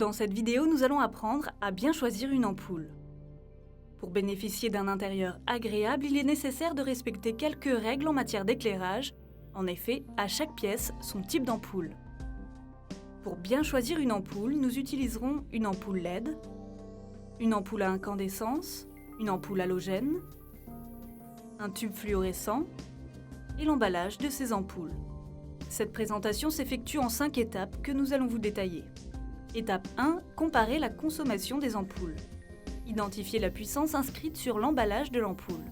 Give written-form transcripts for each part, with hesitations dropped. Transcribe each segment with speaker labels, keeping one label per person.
Speaker 1: Dans cette vidéo, nous allons apprendre à bien choisir une ampoule. Pour bénéficier d'un intérieur agréable, il est nécessaire de respecter quelques règles en matière d'éclairage. En effet, à chaque pièce, son type d'ampoule. Pour bien choisir une ampoule, nous utiliserons une ampoule LED, une ampoule à incandescence, une ampoule halogène, un tube fluorescent et l'emballage de ces ampoules. Cette présentation s'effectue en 5 étapes que nous allons vous détailler. Étape 1. Comparer la consommation des ampoules. Identifier la puissance inscrite sur l'emballage de l'ampoule.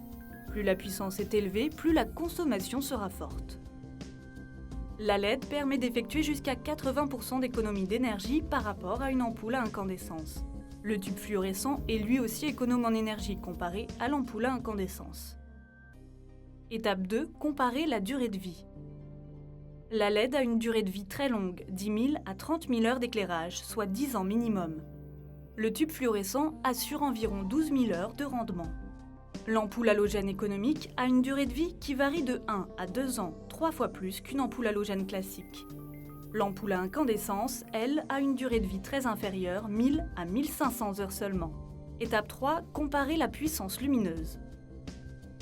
Speaker 1: Plus la puissance est élevée, plus la consommation sera forte. La LED permet d'effectuer jusqu'à 80% d'économie d'énergie par rapport à une ampoule à incandescence. Le tube fluorescent est lui aussi économe en énergie comparé à l'ampoule à incandescence. Étape 2. Comparer la durée de vie. La LED a une durée de vie très longue, 10 000 à 30 000 heures d'éclairage, soit 10 ans minimum. Le tube fluorescent assure environ 12 000 heures de rendement. L'ampoule halogène économique a une durée de vie qui varie de 1 à 2 ans, 3 fois plus qu'une ampoule halogène classique. L'ampoule à incandescence, elle, a une durée de vie très inférieure, 1000 à 1500 heures seulement. Étape 3. Comparer la puissance lumineuse.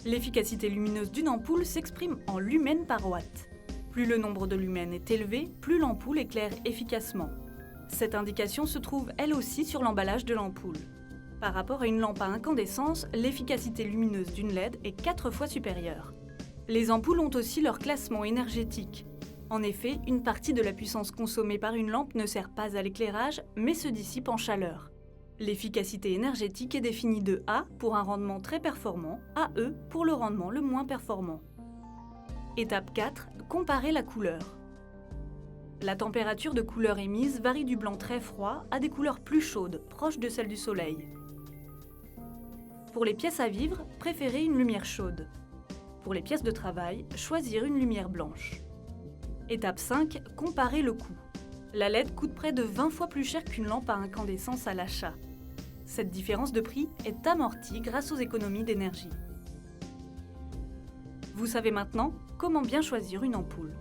Speaker 1: L'efficacité lumineuse d'une ampoule s'exprime en lumens par watt. Plus le nombre de lumens est élevé, plus l'ampoule éclaire efficacement. Cette indication se trouve elle aussi sur l'emballage de l'ampoule. Par rapport à une lampe à incandescence, l'efficacité lumineuse d'une LED est 4 fois supérieure. Les ampoules ont aussi leur classement énergétique. En effet, une partie de la puissance consommée par une lampe ne sert pas à l'éclairage, mais se dissipe en chaleur. L'efficacité énergétique est définie de A pour un rendement très performant à E pour le rendement le moins performant. Étape 4. Comparer la couleur. La température de couleur émise varie du blanc très froid à des couleurs plus chaudes, proches de celles du soleil. Pour les pièces à vivre, préférez une lumière chaude. Pour les pièces de travail, choisir une lumière blanche. Étape 5. Comparer le coût. La LED coûte près de 20 fois plus cher qu'une lampe à incandescence à l'achat. Cette différence de prix est amortie grâce aux économies d'énergie. Vous savez maintenant comment bien choisir une ampoule.